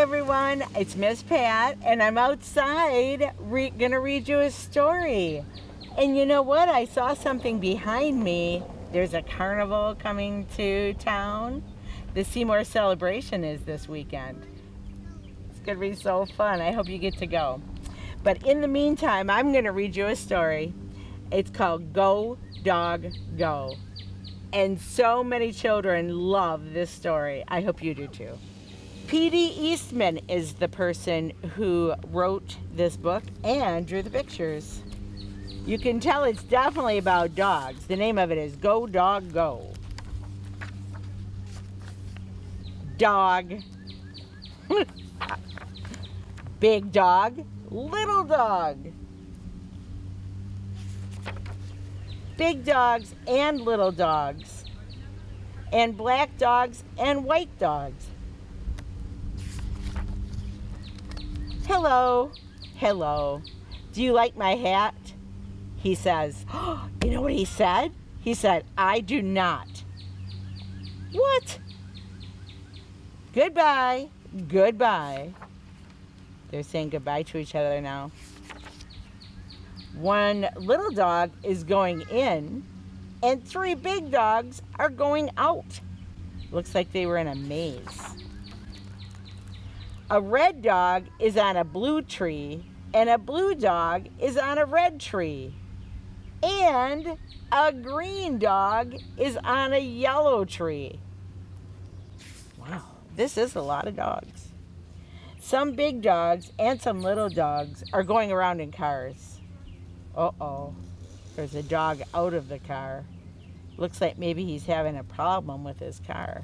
everyone, it's Miss Pat, and I'm outside gonna read you a story. And you know what? I saw something behind me. There's a carnival coming to town. The Seymour celebration is this weekend. It's gonna be so fun. I hope you get to go. But in the meantime, I'm gonna read you a story. It's called Go, Dog, Go. And so many children love this story. I hope you do too. P.D. Eastman is the person who wrote this book and drew the pictures. You can tell it's definitely about dogs. The name of it is Go, Dog, Go. Dog. Big dog, little dog. Big dogs and little dogs. And black dogs and white dogs. Hello, hello. Do you like my hat? He says. Oh, you know what he said? He said, I do not. What? Goodbye, goodbye. They're saying goodbye to each other now. One little dog is going in, and three big dogs are going out. Looks like they were in a maze. A red dog is on a blue tree, and a blue dog is on a red tree. And a green dog is on a yellow tree. Wow, this is a lot of dogs. Some big dogs and some little dogs are going around in cars. Uh-oh, there's a dog out of the car. Looks like maybe he's having a problem with his car.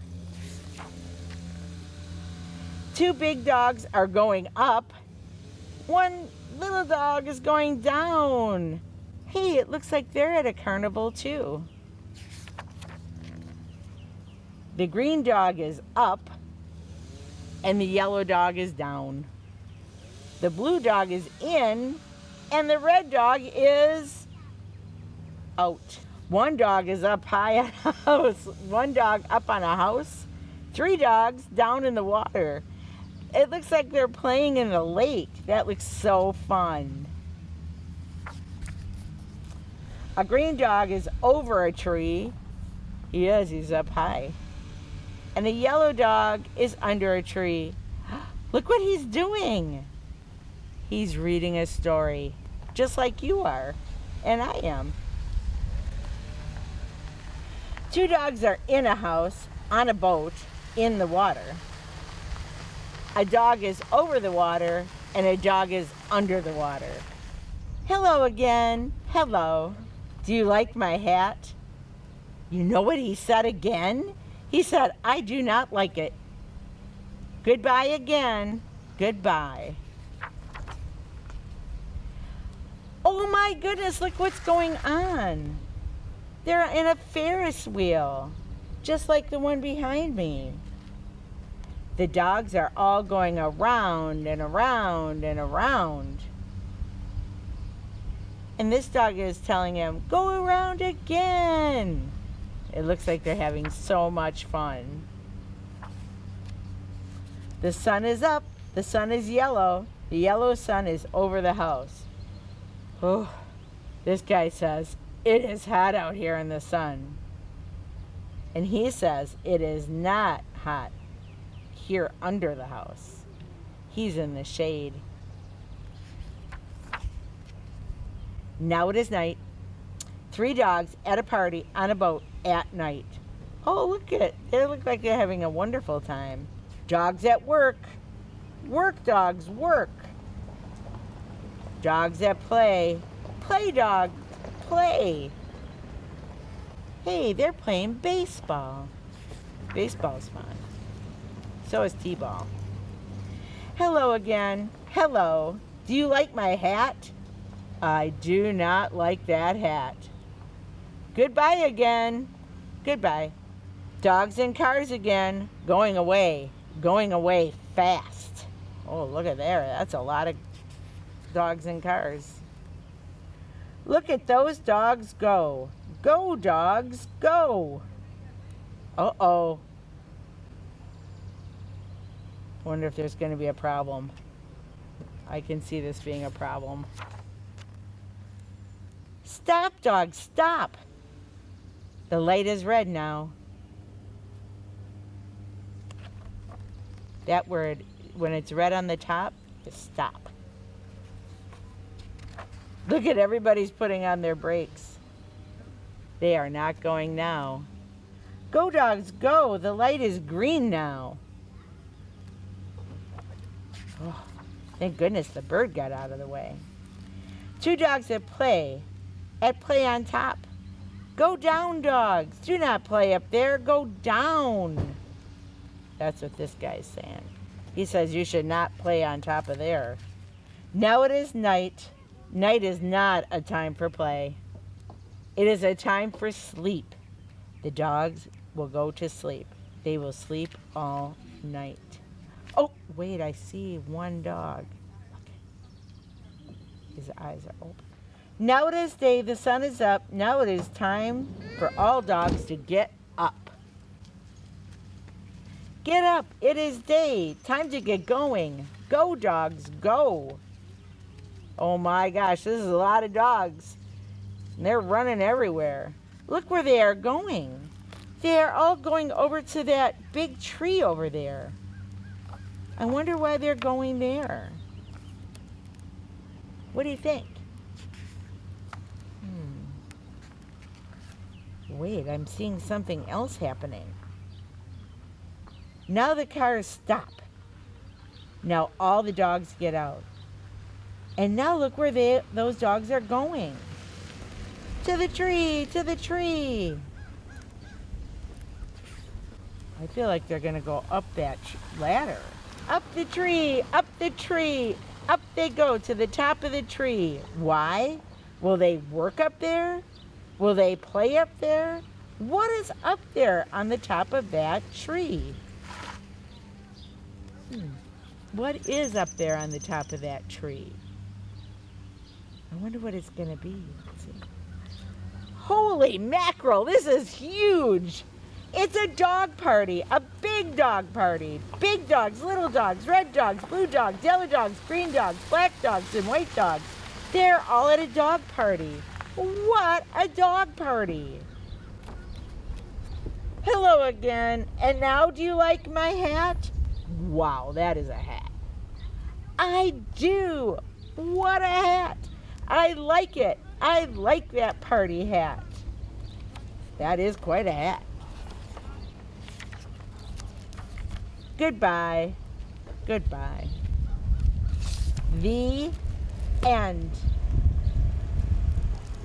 Two big dogs are going up. One little dog is going down. Hey, it looks like they're at a carnival too. The green dog is up and the yellow dog is down. The blue dog is in and the red dog is out. One dog is up high on a house. One dog up on a house. Three dogs down in the water. It looks like they're playing in a lake. That looks so fun. A green dog is over a tree. He is, he's up high. And the yellow dog is under a tree. Look what he's doing. He's reading a story, just like you are, and I am. Two dogs are in a house, on a boat, in the water. A dog is over the water, and a dog is under the water. Hello again. Hello. Do you like my hat? You know what he said again? He said, I do not like it. Goodbye again. Goodbye. Oh my goodness, look what's going on. They're in a Ferris wheel, just like the one behind me. The dogs are all going around and around and around. And this dog is telling him, go around again. It looks like they're having so much fun. The sun is up. The sun is yellow. The yellow sun is over the house. Oh, this guy says, it is hot out here in the sun. And he says, it is not hot here under the house. He's in the shade. Now it is night. Three dogs at a party on a boat at night. Oh, look at it. They look like they're having a wonderful time. Dogs at work. Work dogs work. Dogs at play. Play dog, play. Hey, they're playing baseball. Baseball's fun. So is t-ball. Hello again. Hello. Do you like my hat? I do not like that hat. Goodbye again. Goodbye. Dogs in cars again. Going away. Going away fast. Oh, look at there. That's a lot of dogs in cars. Look at those dogs go. Go, dogs, go. Uh-oh. I wonder if there's going to be a problem. I can see this being a problem. Stop, dog, stop. The light is red now. That word, when it's red on the top, is stop. Look at everybody's putting on their brakes. They are not going now. Go, dogs, go. The light is green now. Oh, thank goodness the bird got out of the way. Two dogs at play on top. Go down, dogs. Do not play up there. Go down. That's what this guy's saying. He says you should not play on top of there. Now it is night. Night is not a time for play. It is a time for sleep. The dogs will go to sleep. They will sleep all night. Oh, wait, I see one dog. His eyes are open. Now it is day, the sun is up. Now it is time for all dogs to get up. Get up, it is day. Time to get going. Go, dogs, go. Oh my gosh, this is a lot of dogs. And they're running everywhere. Look where they are going. They are all going over to that big tree over there. I wonder why they're going there. What do you think? Wait, I'm seeing something else happening. Now the cars stop. Now all the dogs get out. And now look where those dogs are going. To the tree, to the tree. I feel like they're going to go up that ladder. Up the tree, up the tree. Up they go to the top of the tree. Why? Will they work up there? Will they play up there? What is up there on the top of that tree? What is up there on the top of that tree? I wonder what it's going to be. Let's see. Holy mackerel, this is huge. It's a dog party, a big dog party. Big dogs, little dogs, red dogs, blue dogs, yellow dogs, green dogs, black dogs, and white dogs. They're all at a dog party. What a dog party. Hello again. And now, do you like my hat? Wow, that is a hat. I do. What a hat. I like it. I like that party hat. That is quite a hat. Goodbye. Goodbye. The end.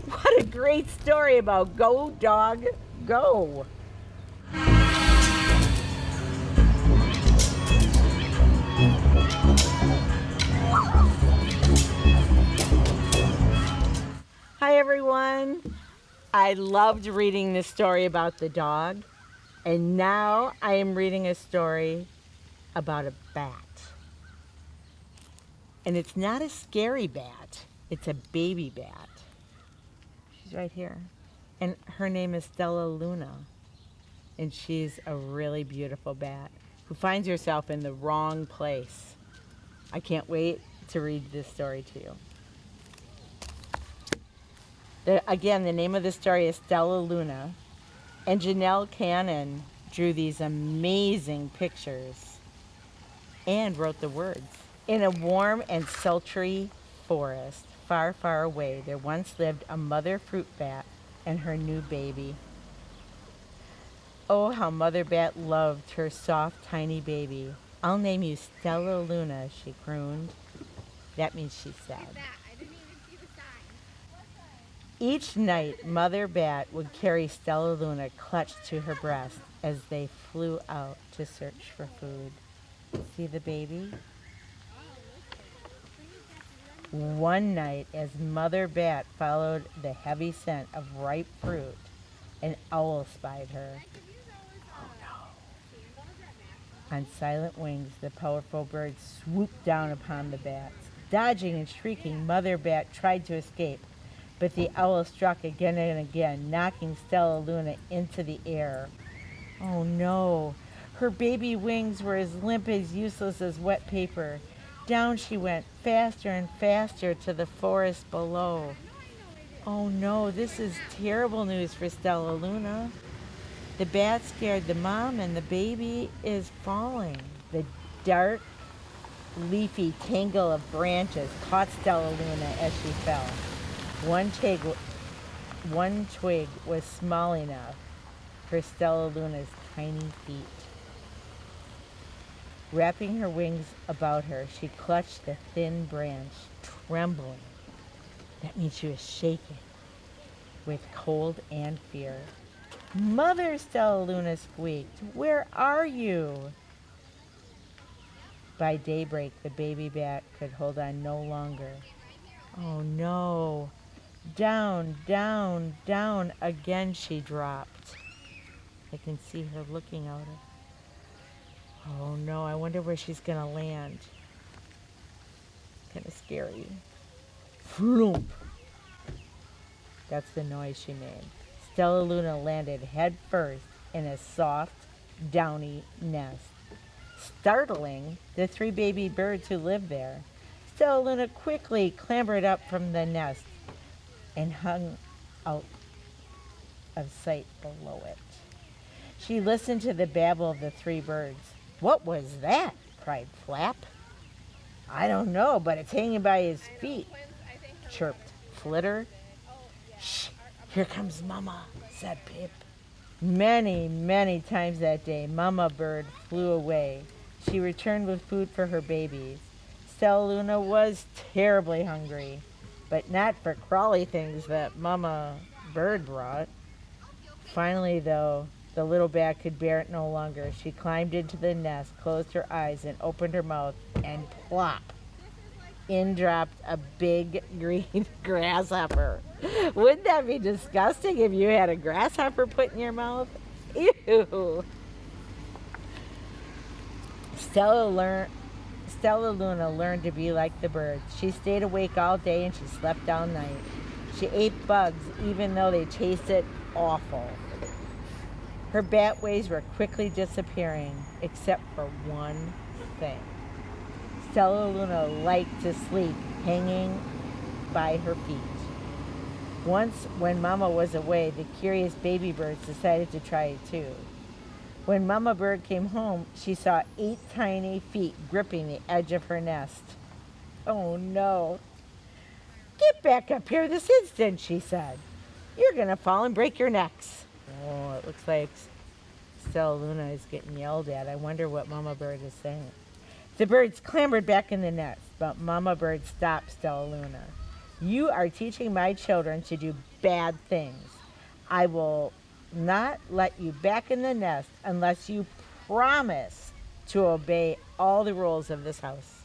What a great story about Go Dog Go. Hi everyone. I loved reading this story about the dog, and now I am reading a story about a bat. And it's not a scary bat, it's a baby bat. She's right here. And her name is Stella Luna. And she's a really beautiful bat who finds herself in the wrong place. I can't wait to read this story to you. Again, the name of the story is Stella Luna. And Janelle Cannon drew these amazing pictures and wrote the words. In a warm and sultry forest, far, far away, there once lived a mother fruit bat and her new baby. Oh, how Mother Bat loved her soft, tiny baby. I'll name you Stella Luna, she crooned. That means she said. I didn't even see the sign. Each night, Mother Bat would carry Stella Luna clutched to her breast as they flew out to search for food. See the baby? One night, as Mother Bat followed the heavy scent of ripe fruit, an owl spied her. Oh no. On silent wings, the powerful bird swooped down upon the bats. Dodging and shrieking, Mother Bat tried to escape, but the owl struck again and again, knocking Stella Luna into the air. Oh no. Her baby wings were as limp as useless as wet paper. Down she went, faster and faster to the forest below. Oh no, this is terrible news for Stella Luna. The bat scared the mom and the baby is falling. The dark, leafy tangle of branches caught Stella Luna as she fell. One twig was small enough for Stella Luna's tiny feet. Wrapping her wings about her, she clutched the thin branch, trembling. That means she was shaking with cold and fear. Mother, Stella Luna squeaked, where are you? By daybreak, the baby bat could hold on no longer. Oh no. Down, down, down. Again she dropped. I can see her looking out of. Oh no, I wonder where she's gonna land. Kind of scary. Floomp. That's the noise she made. Stella Luna landed head first in a soft, downy nest, startling the 3 baby birds who lived there. Stella Luna quickly clambered up from the nest and hung out of sight below it. She listened to the babble of the 3 birds. What was that? Cried Flap. I don't know, but it's hanging by his feet, chirped Flitter. Shh, here comes Mama, said Pip. Many, many times that day, Mama Bird flew away. She returned with food for her babies. Stella Luna was terribly hungry, but not for crawly things that Mama Bird brought. Finally, though, the little bat could bear it no longer. She climbed into the nest, closed her eyes, and opened her mouth, and plop! In dropped a big green grasshopper. Wouldn't that be disgusting if you had a grasshopper put in your mouth? Ew! Stella Luna learned to be like the birds. She stayed awake all day and she slept all night. She ate bugs even though they tasted awful. Her bat ways were quickly disappearing, except for one thing. Stella Luna liked to sleep hanging by her feet. Once, when Mama was away, the curious baby birds decided to try it too. When Mama Bird came home, she saw 8 tiny feet gripping the edge of her nest. Oh no. Get back up here this instant, she said. You're going to fall and break your necks. Oh, it looks like Stella Luna is getting yelled at. I wonder what Mama Bird is saying. The birds clambered back in the nest, but Mama Bird stopped Stella Luna. You are teaching my children to do bad things. I will not let you back in the nest unless you promise to obey all the rules of this house.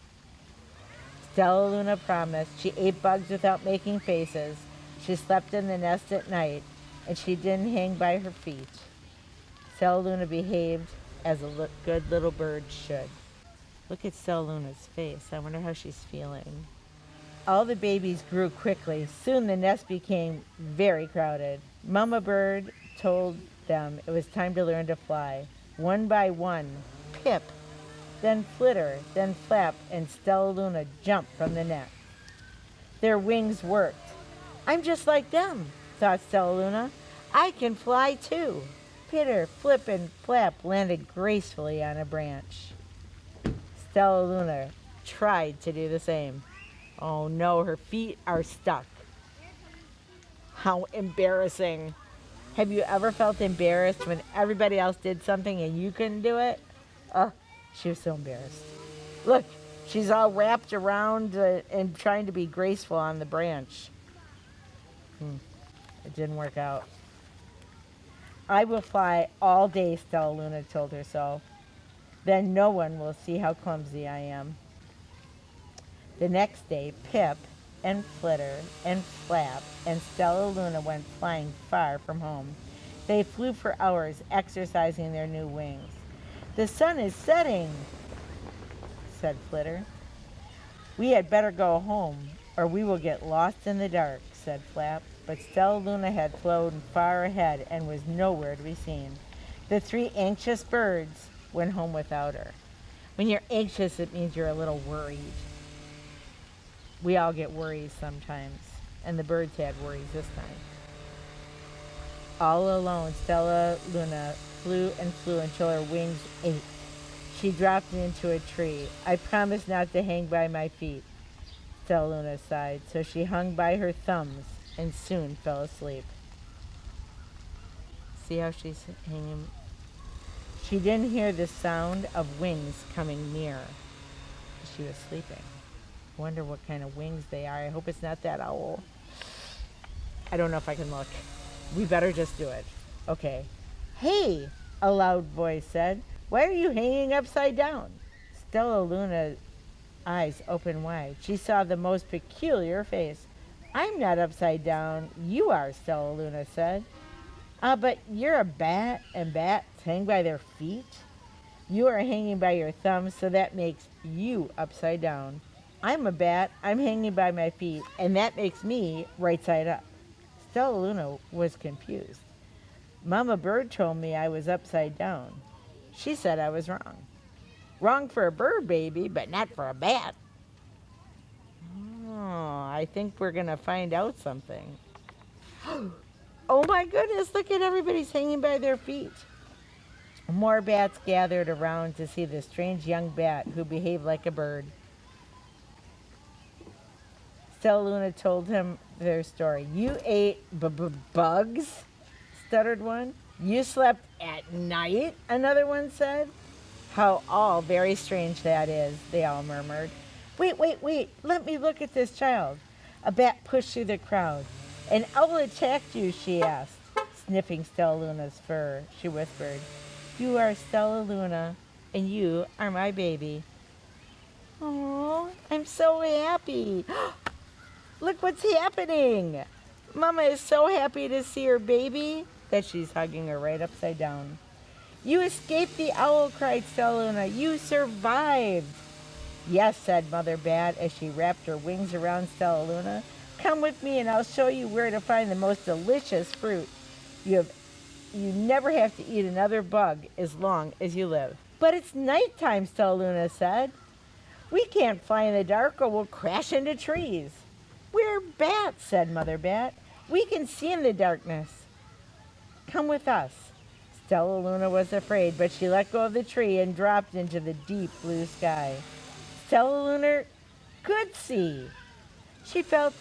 Stella Luna promised. She ate bugs without making faces. She slept in the nest at night, and she didn't hang by her feet. Stella Luna behaved as a good little bird should. Look at Stella Luna's face. I wonder how she's feeling. All the babies grew quickly. Soon the nest became very crowded. Mama Bird told them it was time to learn to fly. One by one, Pip, then Flitter, then Flap, and Stella Luna jumped from the nest. Their wings worked. I'm just like them, thought Stella Luna. I can fly too. Pitter, Flip, and Flap landed gracefully on a branch. Stella Luna tried to do the same. Oh no, her feet are stuck. How embarrassing. Have you ever felt embarrassed when everybody else did something and you couldn't do it? Oh, she was so embarrassed. Look, she's all wrapped around and trying to be graceful on the branch. It didn't work out. I will fly all day, Stella Luna told herself. Then no one will see how clumsy I am. The next day, Pip and Flitter and Flap and Stella Luna went flying far from home. They flew for hours, exercising their new wings. The sun is setting, said Flitter. We had better go home, or we will get lost in the dark, said Flap. But Stella Luna had flown far ahead and was nowhere to be seen. The 3 anxious birds went home without her. When you're anxious, it means you're a little worried. We all get worries sometimes, and the birds had worries this time. All alone, Stella Luna flew and flew until her wings ached. She dropped into a tree. I promised not to hang by my feet, Stella Luna sighed, so she hung by her thumbs and soon fell asleep. See how she's hanging? She didn't hear the sound of wings coming near. She was sleeping. Wonder what kind of wings they are. I hope it's not that owl. I don't know if I can look. We better just do it. Okay. Hey, a loud voice said. Why are you hanging upside down? Stella Luna's eyes opened wide. She saw the most peculiar face. I'm not upside down. You are, Stella Luna said. But you're a bat, and bats hang by their feet? You are hanging by your thumbs, so that makes you upside down. I'm a bat, I'm hanging by my feet, and that makes me right side up. Stella Luna was confused. Mama Bird told me I was upside down. She said I was wrong. Wrong for a bird baby, but not for a bat. Oh, I think we're going to find out something. Oh my goodness, look at everybody's hanging by their feet. More bats gathered around to see the strange young bat who behaved like a bird. Stella Luna told him their story. You ate bugs, stuttered one. You slept at night, another one said. How all very strange that is, they all murmured. Wait, let me look at this child. A bat pushed through the crowd. An owl attacked you, she asked. Sniffing Stella Luna's fur, she whispered. You are Stella Luna, and you are my baby. Oh, I'm so happy. Look what's happening. Mama is so happy to see her baby that she's hugging her right upside down. You escaped the owl, cried Stella Luna. You survived. Yes, said Mother Bat as she wrapped her wings around Stella Luna. Come with me and I'll show you where to find the most delicious fruit. You never have to eat another bug as long as you live. But it's nighttime, Stella Luna said. We can't fly in the dark or we'll crash into trees. We're bats, said Mother Bat. We can see in the darkness. Come with us. Stella Luna was afraid, but she let go of the tree and dropped into the deep blue sky. Stella Luna could see. She felt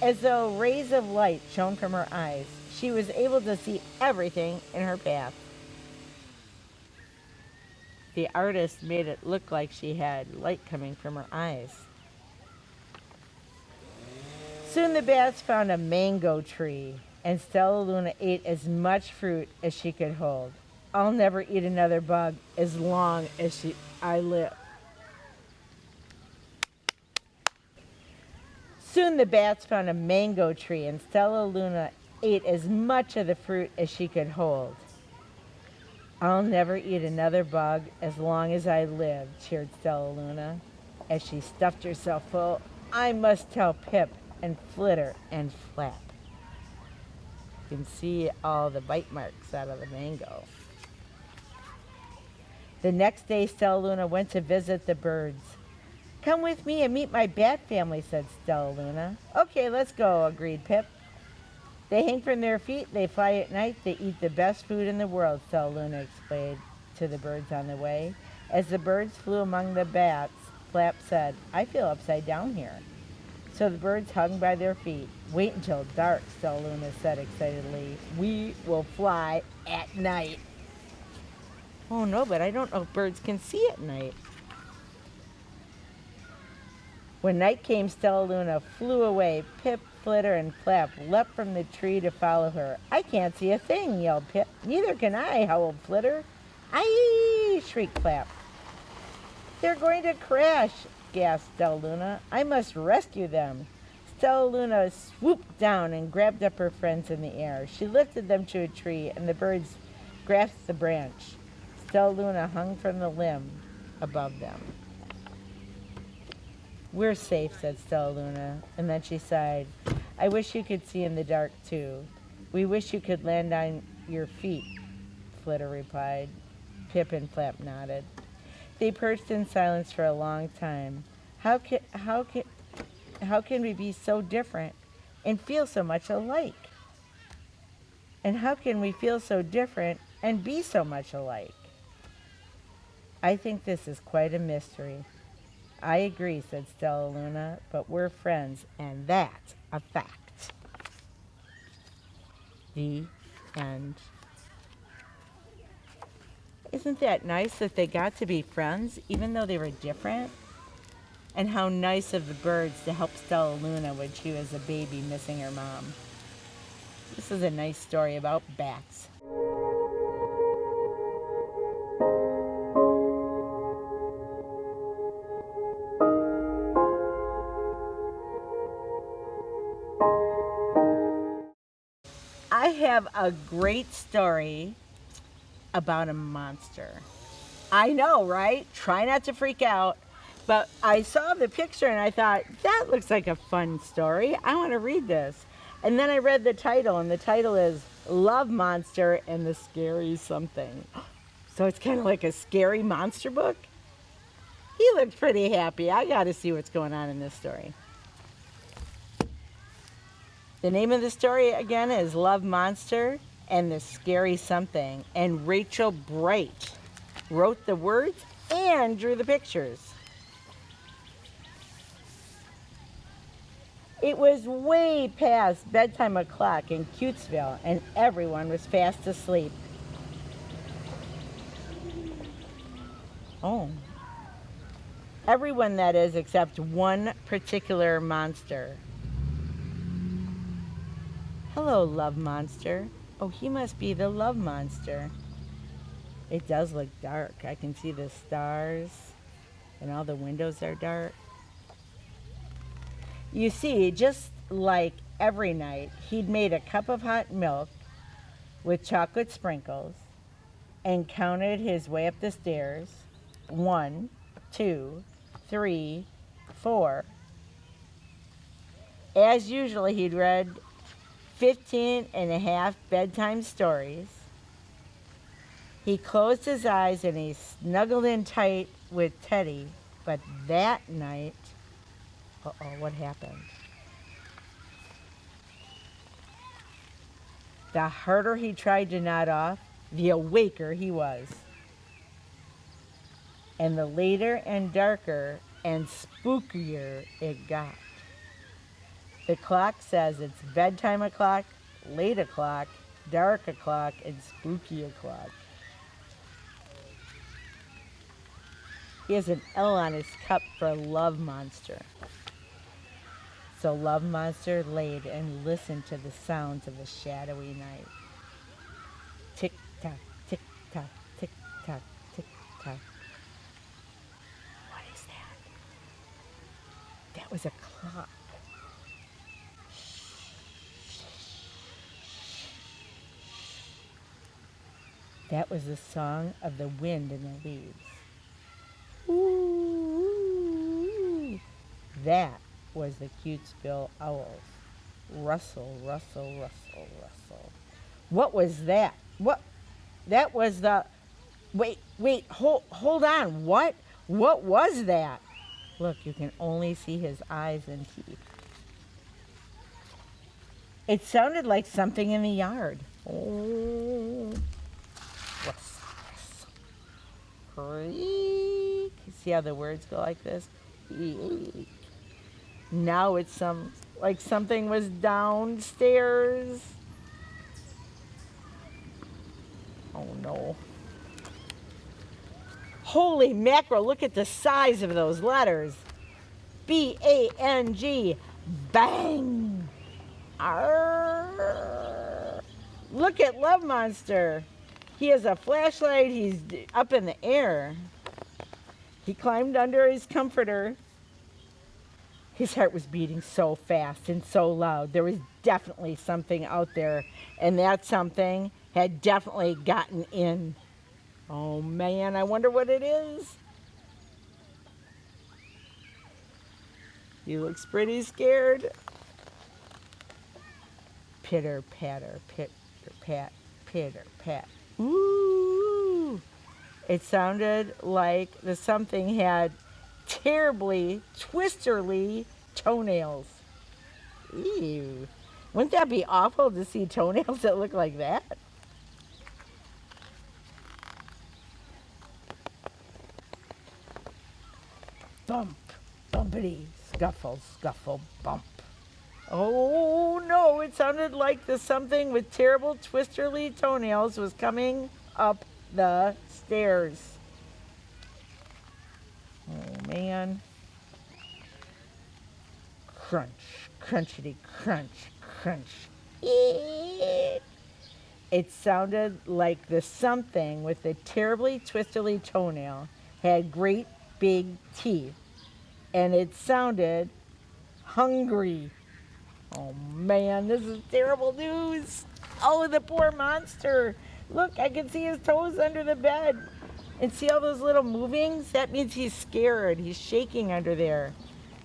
as though rays of light shone from her eyes. She was able to see everything in her path. The artist made it look like she had light coming from her eyes. Soon the bats found a mango tree, and Stella Luna ate as much fruit as she could hold. I'll never eat another bug as long as I live. Soon the bats found a mango tree, and Stella Luna ate as much of the fruit as she could hold. I'll never eat another bug as long as I live, cheered Stella Luna. As she stuffed herself full, I must tell Pip and Flitter and Flap. You can see all the bite marks out of the mango. The next day, Stella Luna went to visit the birds. Come with me and meet my bat family, said Stella Luna. Okay, let's go, agreed Pip. They hang from their feet, they fly at night, they eat the best food in the world, Stella Luna explained to the birds on the way. As the birds flew among the bats, Flap said, I feel upside down here. So the birds hung by their feet. Wait until dark, Stella Luna said excitedly. We will fly at night. Oh no, but I don't know if birds can see at night. When night came, Stella Luna flew away. Pip, Flitter, and Flap leapt from the tree to follow her. I can't see a thing, yelled Pip. Neither can I, howled Flitter. Aye, shrieked Flap. They're going to crash, gasped Stella Luna. I must rescue them. Stella Luna swooped down and grabbed up her friends in the air. She lifted them to a tree, and the birds grasped the branch. Stella Luna hung from the limb above them. We're safe, said Stella Luna, and then she sighed. I wish you could see in the dark, too. We wish you could land on your feet, Flitter replied. Pip and Flap nodded. They perched in silence for a long time. How can we be so different and feel so much alike? And how can we feel so different and be so much alike? I think this is quite a mystery. I agree, said Stella Luna, but we're friends, and that's a fact. The end. Isn't that nice that they got to be friends, even though they were different? And how nice of the birds to help Stella Luna when she was a baby missing her mom. This is a nice story about bats. I have a great story about a monster. I know, right? Try not to freak out. But I saw the picture and I thought, that looks like a fun story. I want to read this. And then I read the title, and the title is Love Monster and the Scary Something. So it's kind of like a scary monster book. He looked pretty happy. I got to see what's going on in this story. The name of the story, again, is Love Monster and the Scary Something. And Rachel Bright wrote the words and drew the pictures. It was way past bedtime o'clock in Cutesville, and everyone was fast asleep. Oh. Everyone, that is, except one particular monster. Hello, Love Monster. Oh, he must be the Love Monster. It does look dark. I can see the stars, and all the windows are dark. You see, just like every night, he'd made a cup of hot milk with chocolate sprinkles and counted his way up the stairs. 1, 2, 3, 4. As usual, he'd read 15 and a half bedtime stories. He closed his eyes and he snuggled in tight with Teddy. But that night, uh-oh, what happened? The harder he tried to nod off, the awaker he was. And the later and darker and spookier it got. The clock says it's bedtime o'clock, late o'clock, dark o'clock, and spooky o'clock. He has an L on his cup for Love Monster. So Love Monster laid and listened to the sounds of the shadowy night. Tick-tock, tick-tock, tick-tock, tick-tock. What is that? That was a clock. That was the song of the wind in the leaves. Ooh, that was the Cutesville owls. Rustle, rustle, rustle, rustle. What was that? What? That was the... Wait, hold on. What was that? Look, you can only see his eyes and teeth. It sounded like something in the yard. Oh. Creak. See how the words go like this? Creak. Now it's like something was downstairs. Oh no. Holy mackerel, look at the size of those letters. B-A-N-G. Bang. Arr. Look at Love Monster. He has a flashlight. He's up in the air. He climbed under his comforter. His heart was beating so fast and so loud. There was definitely something out there, and that something had definitely gotten in. Oh man, I wonder what it is. He looks pretty scared. Pitter patter, pitter pat, pitter pat. Ooh! It sounded like the something had terribly twisterly toenails. Ew. Wouldn't that be awful to see toenails that look like that? Bump, bumpity, scuffle, scuffle, bump. Oh no, it sounded like the something with terrible twisterly toenails was coming up the stairs. Oh man. Crunch, crunchity, crunch, crunch. It sounded like the something with the terribly twistily toenail had great big teeth, and it sounded hungry. Oh man, this is terrible news. Oh, the poor monster. Look, I can see his toes under the bed. And see all those little movings? That means he's scared. He's shaking under there.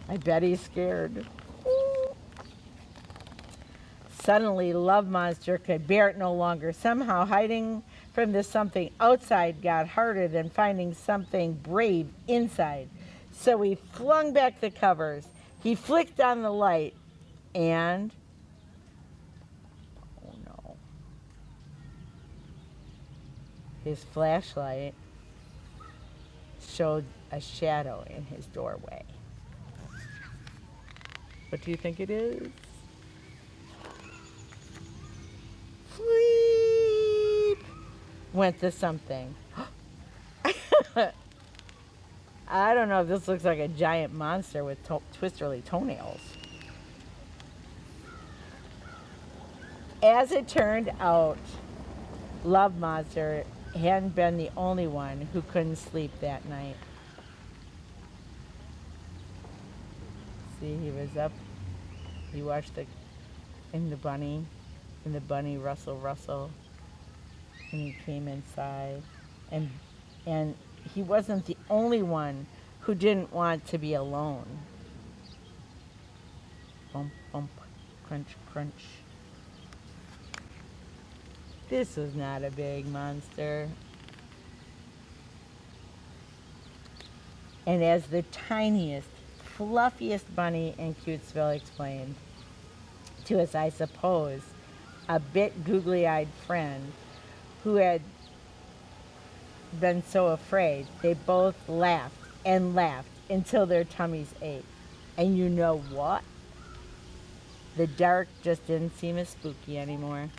I bet he's scared. Ooh. Suddenly, Love Monster could bear it no longer. Somehow, hiding from this something outside got harder than finding something brave inside. So he flung back the covers. He flicked on the light. And, oh no, his flashlight showed a shadow in his doorway. What do you think it is? Fleep! Went the something. I don't know if this looks like a giant monster with twisterly toenails. As it turned out, Love Monster hadn't been the only one who couldn't sleep that night. See, he was up, he watched the bunny rustle, and he came inside, and he wasn't the only one who didn't want to be alone. Bump, bump, crunch, crunch. This was not a big monster. And as the tiniest, fluffiest bunny in Cutesville explained to us, I suppose, a bit googly-eyed friend who had been so afraid, they both laughed and laughed until their tummies ached. And you know what? The dark just didn't seem as spooky anymore.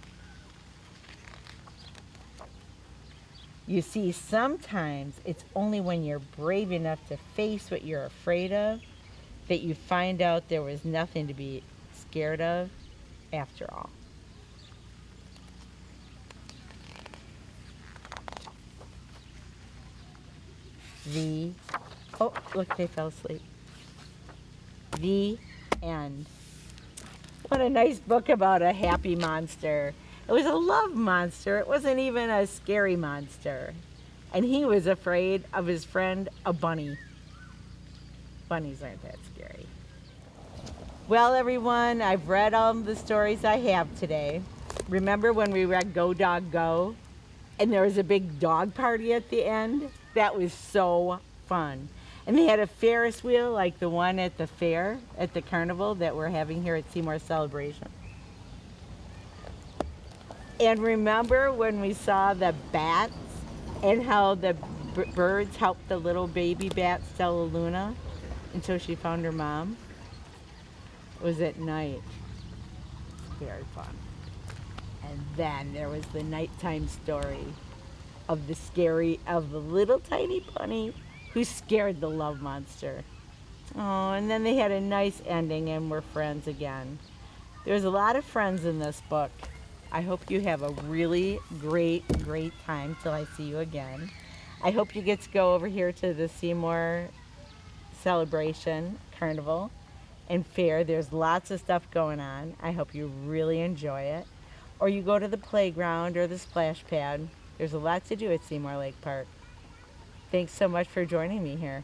You see, sometimes it's only when you're brave enough to face what you're afraid of that you find out there was nothing to be scared of after all. Oh, look, they fell asleep. The end. What a nice book about a happy monster. It was a love monster. It wasn't even a scary monster. And he was afraid of his friend, a bunny. Bunnies aren't that scary. Well, everyone, I've read all the stories I have today. Remember when we read Go Dog Go? And there was a big dog party at the end? That was so fun. And they had a Ferris wheel like the one at the fair, at the carnival that we're having here at Seymour Celebration. And remember when we saw the bats and how the birds helped the little baby bat, Stella Luna, until she found her mom? It was at night. It's very fun. And then there was the nighttime story of the little tiny bunny who scared the love monster. Oh, and then they had a nice ending and were friends again. There's a lot of friends in this book. I hope you have a really great time till I see you again. I hope you get to go over here to the Seymour Celebration Carnival and Fair. There's lots of stuff going on. I hope you really enjoy it. Or you go to the playground or the splash pad. There's a lot to do at Seymour Lake Park. Thanks so much for joining me here.